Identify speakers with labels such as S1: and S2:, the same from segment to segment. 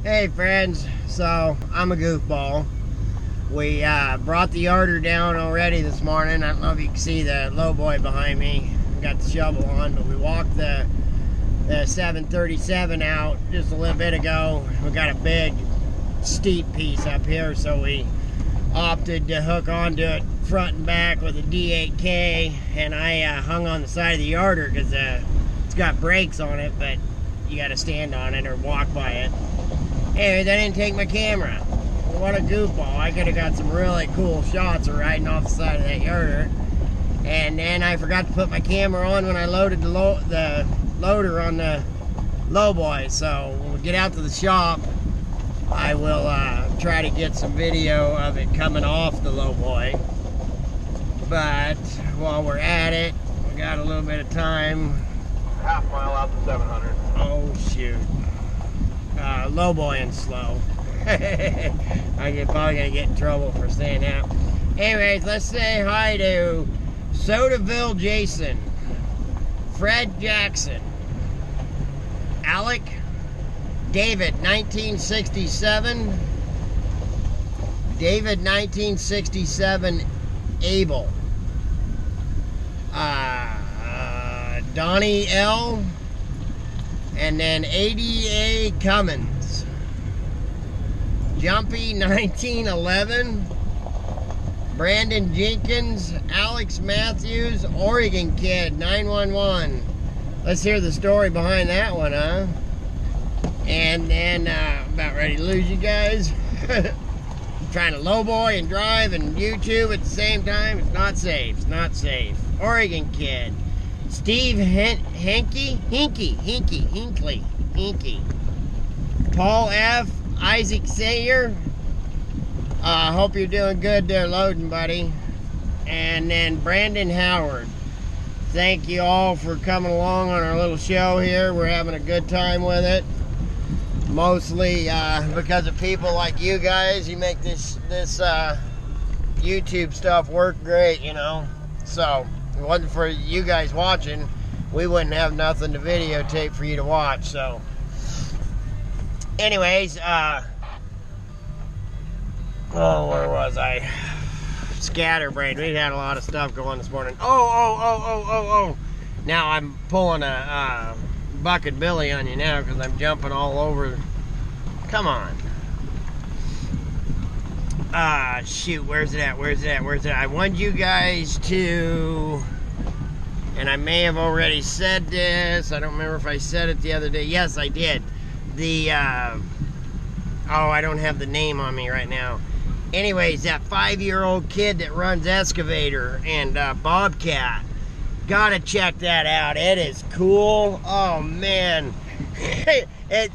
S1: Hey friends, so I'm a goofball. We brought the yarder down already this morning. I don't know if you can see the lowboy behind me. Got the shovel on, but we walked the 737 out just a little bit ago. We got a big steep piece up here, so we opted to hook onto it front and back with a D8K, and I hung on the side of the yarder because it's got brakes on it, but you got to stand on it or walk by it. Anyways, I didn't take my camera. What a goofball. I could have got some really cool shots of riding off the side of that yarder. And then I forgot to put my camera on when I loaded the loader on the lowboy. So when we get out to the shop, I will try to get some video of it coming off the lowboy. But while we're at it, we got a little bit of time.
S2: Half mile out to 700.
S1: Oh shoot. Lowboying slow. I'm probably gonna get in trouble for saying that. Anyways, let's say hi to Sodaville Jason, Fred Jackson, Alec, David 1967, David 1967, Abel, Donnie L, and then ADA Cummins, Jumpy 1911, Brandon Jenkins, Alex Matthews, Oregon Kid 911. Let's hear the story behind that one, huh? And then about ready to lose you guys. Trying to lowboy and drive and YouTube at the same time. It's not safe. It's not safe. Oregon Kid. Steve Hinkley. Paul F. Isaac Sayer. Hope you're doing good there loading, buddy. And then Brandon Howard. Thank you all for coming along on our little show here. We're having a good time with it. Mostly because of people like you guys. You make this YouTube stuff work great, you know. So if it wasn't for you guys watching, we wouldn't have nothing to videotape for you to watch. So anyways, oh, where was I? Scatterbrained. We had a lot of stuff going this morning. Oh. Now I'm pulling a bucket Billy on you now because I'm jumping all over. Come on. Shoot, where's it at? I want you guys to, and I may have already said this. I don't remember if I said it the other day. Yes, I did. I don't have the name on me right now. Anyways, that 5-year-old kid that runs Excavator and Bobcat, gotta check that out. It is cool. Oh man,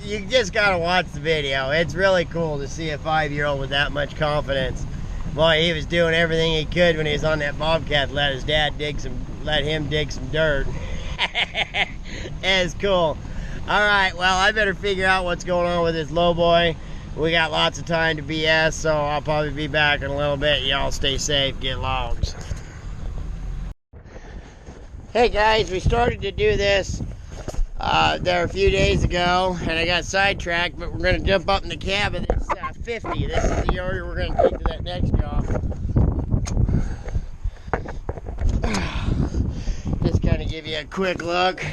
S1: you just gotta watch the video. It's really cool to see a 5-year-old with that much confidence. Boy, he was doing everything he could when he was on that Bobcat. Let his dad let him dig some dirt. It's cool. All right, well, I better figure out what's going on with this lowboy. We got lots of time to BS, so I'll probably be back in a little bit. Y'all stay safe, get logs. Hey guys, we started to do this there a few days ago, and I got sidetracked, but we're going to jump up in the cab of this 50. This is the order we're going to take to that next job. Just kind of give you a quick look.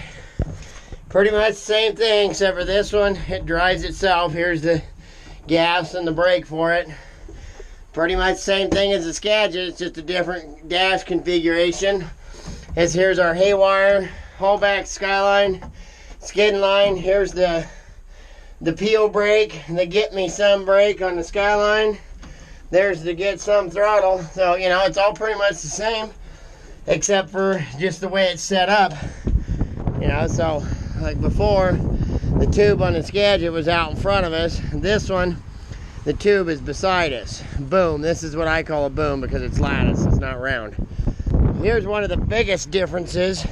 S1: Pretty much the same thing, except for this one, it drives itself. Here's the gas and the brake for it. Pretty much the same thing as the Skagit, it's just a different dash configuration. Here's our haywire, Hallback Skyline, skidding line. Here's the peel brake, the Get Me Some brake on the Skyline. There's the Get Some throttle. So, you know, it's all pretty much the same, except for just the way it's set up. You know, so like before, the tube on the Skagit was out in front of us. This one, the tube is beside us. Boom. This is what I call a boom because it's lattice. It's not round. Here's one of the biggest differences.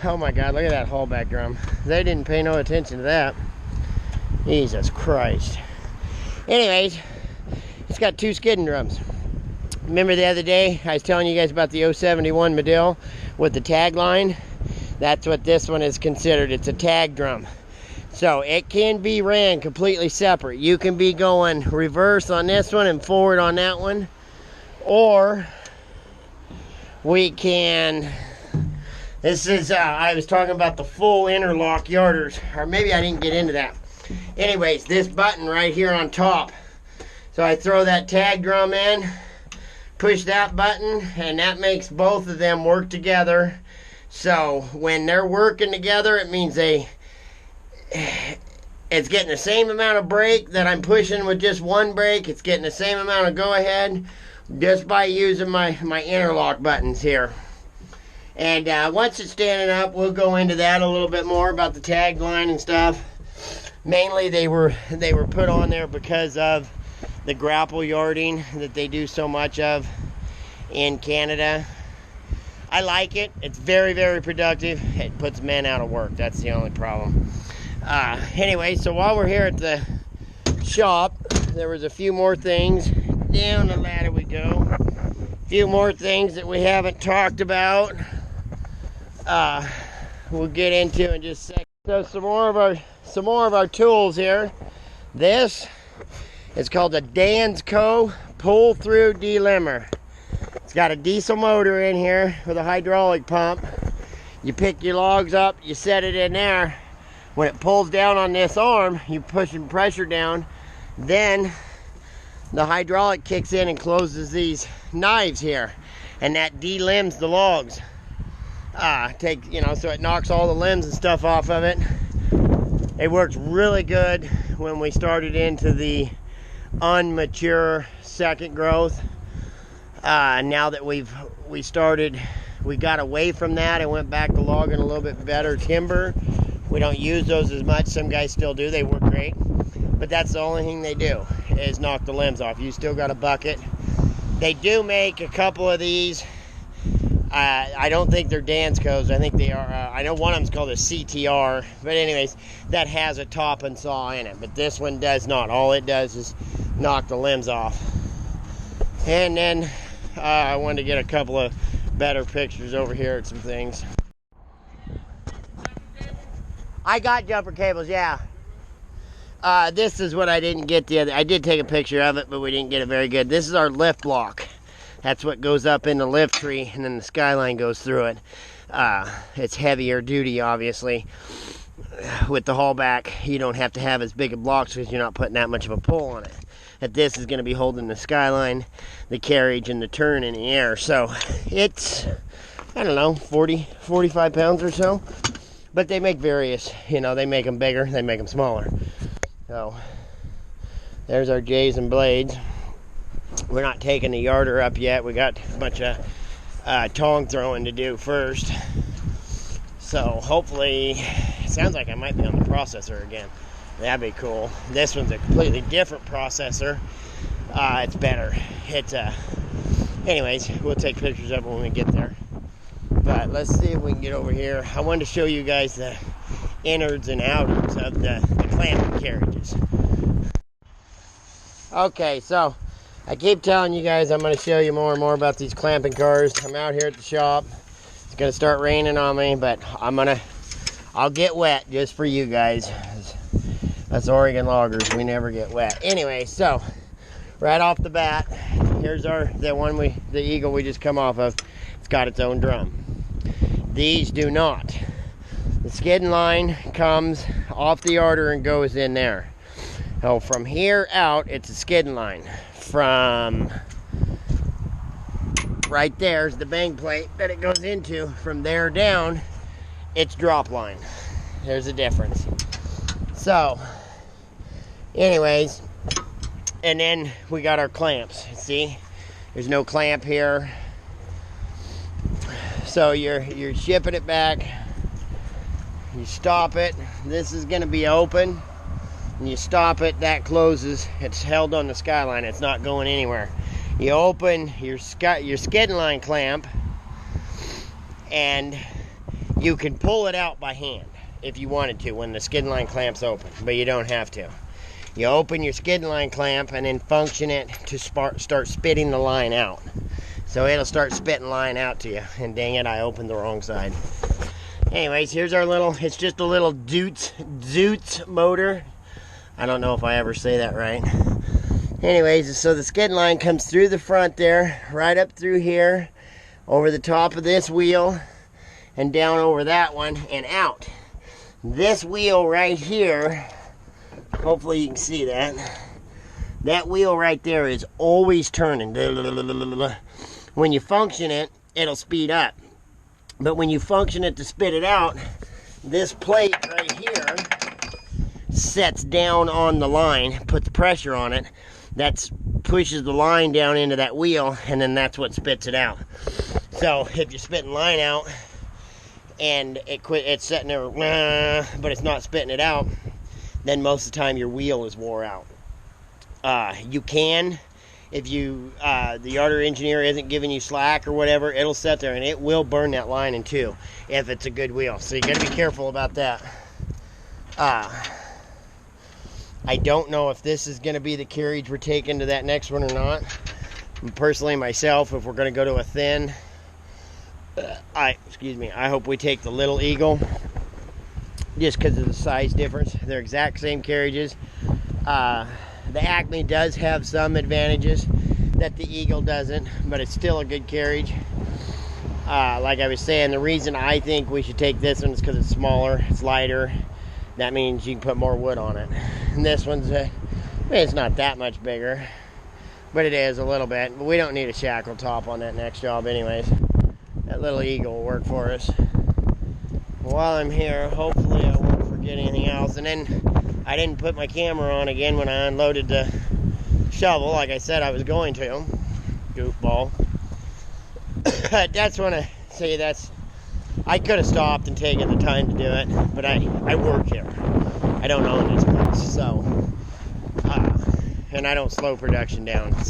S1: Oh my God, look at that Hallback drum. They didn't pay no attention to that. Jesus Christ. Anyways, it's got 2 skidding drums. Remember the other day I was telling you guys about the 071 Medill with the tag line? That's what this one is considered. It's a tag drum. So it can be ran completely separate. You can be going reverse on this one and forward on that one, or we can, this is, I was talking about the full interlock yarders, or maybe I didn't get into that. Anyways, this button right here on top. So I throw that tag drum in, push that button, and that makes both of them work together. So when they're working together, it means it's getting the same amount of brake that I'm pushing with just one brake. It's getting the same amount of go ahead just by using my interlock buttons here. And once it's standing up, we'll go into that a little bit more about the tag line and stuff. Mainly they were put on there because of the grapple yarding that they do so much of in Canada. I like it. It's very, very productive. It puts men out of work. That's the only problem. Anyway, so while we're here at the shop, there was a few more things. Down the ladder we go. A few more things that we haven't talked about. We'll get into in just a second. So some more of our tools here. This is called a Dansko pull-through delimber. It's got a diesel motor in here with a hydraulic pump. You pick your logs up, you set it in there. When it pulls down on this arm, you pushing pressure down. Then the hydraulic kicks in and closes these knives here, and that delimbs the logs. So it knocks all the limbs and stuff off of it. It works really good when we started into the unmature second growth. Now that we got away from that and went back to logging a little bit better timber. We don't use those as much. Some guys still do. They work great. But that's the only thing they do, is knock the limbs off. You still got a bucket. They do make a couple of these. I don't think they're Danskos. I think they are. I know one of them's called a CTR. But anyways, that has a top and saw in it. But this one does not. All it does is knock the limbs off. And then I wanted to get a couple of better pictures over here at some things. I got jumper cables, yeah. This is what I didn't get the other. I did take a picture of it, but we didn't get it very good. This is our lift block. That's what goes up in the lift tree, and then the skyline goes through it. It's heavier duty, obviously. With the haul back, you don't have to have as big a blocks because you're not putting that much of a pull on it. That this is going to be holding the skyline, the carriage, and the turn in the air. So it's, I don't know, 40, 45 pounds or so. But they make various, they make them bigger, they make them smaller. So there's our J's and blades. We're not taking the yarder up yet. We got a bunch of tong throwing to do first. So hopefully, it sounds like I might be on the processor again. That'd be cool. This one's a completely different processor. It's better. Anyways, we'll take pictures of it when we get there. But let's see if we can get over here. I wanted to show you guys the innards and outwards of the clamping carriages. Okay, so I keep telling you guys I'm going to show you more and more about these clamping cars. I'm out here at the shop. It's going to start raining on me, but I'll get wet just for you guys. That's Oregon loggers. We never get wet. Anyway, so right off the bat, here's the Eagle we just come off of. It's got its own drum. These do not. The skidding line comes off the yarder and goes in there. So from here out, it's a skidding line. From right there's the bang plate that it goes into. From there down, it's drop line. There's a difference. So, anyways, and then we got our clamps. See, there's no clamp here. So you're shipping it back. You stop it. This is going to be open. And you stop it. That closes. It's held on the skyline. It's not going anywhere. You open your skidding line clamp, and you can pull it out by hand if you wanted to when the skidding line clamp's open, but you don't have to. You open your skidding line clamp and then function it to start spitting the line out. So it'll start spitting line out to you. And dang it, I opened the wrong side. Anyways, here's our little, it's just a little Zoots motor. I don't know if I ever say that right. Anyways, so the skid line comes through the front there, right up through here, over the top of this wheel, and down over that one, and out. This wheel right here, hopefully you can see that. That wheel right there is always turning. When you function it, it'll speed up. But when you function it to spit it out, this plate right here sets down on the line, puts pressure on it. That pushes the line down into that wheel, and then that's what spits it out. So if you're spitting line out and it's sitting there, but it's not spitting it out, then most of the time your wheel is wore out. You can, if you the other engineer isn't giving you slack or whatever, it'll sit there and it will burn that line in two if it's a good wheel. So you got to be careful about that. I don't know if this is going to be the carriage we're taking to that next one or not. Personally, myself, if we're going to go to a thin, I hope we take the Little Eagle, just because of the size difference. They're exact same carriages. The Acme does have some advantages that the Eagle doesn't, but it's still a good carriage. Like I was saying, the reason I think we should take this one is because it's smaller, it's lighter. That means you can put more wood on it. And this one's, it's not that much bigger, but it is a little bit. But we don't need a shackle top on that next job anyways. That Little Eagle will work for us. While I'm here, hopefully I won't forget anything else. And then I didn't put my camera on again when I unloaded the shovel, like I said I was going to. Goofball. That's when I say I could have stopped and taken the time to do it, but I work here. I don't own this place, so, and I don't slow production down. So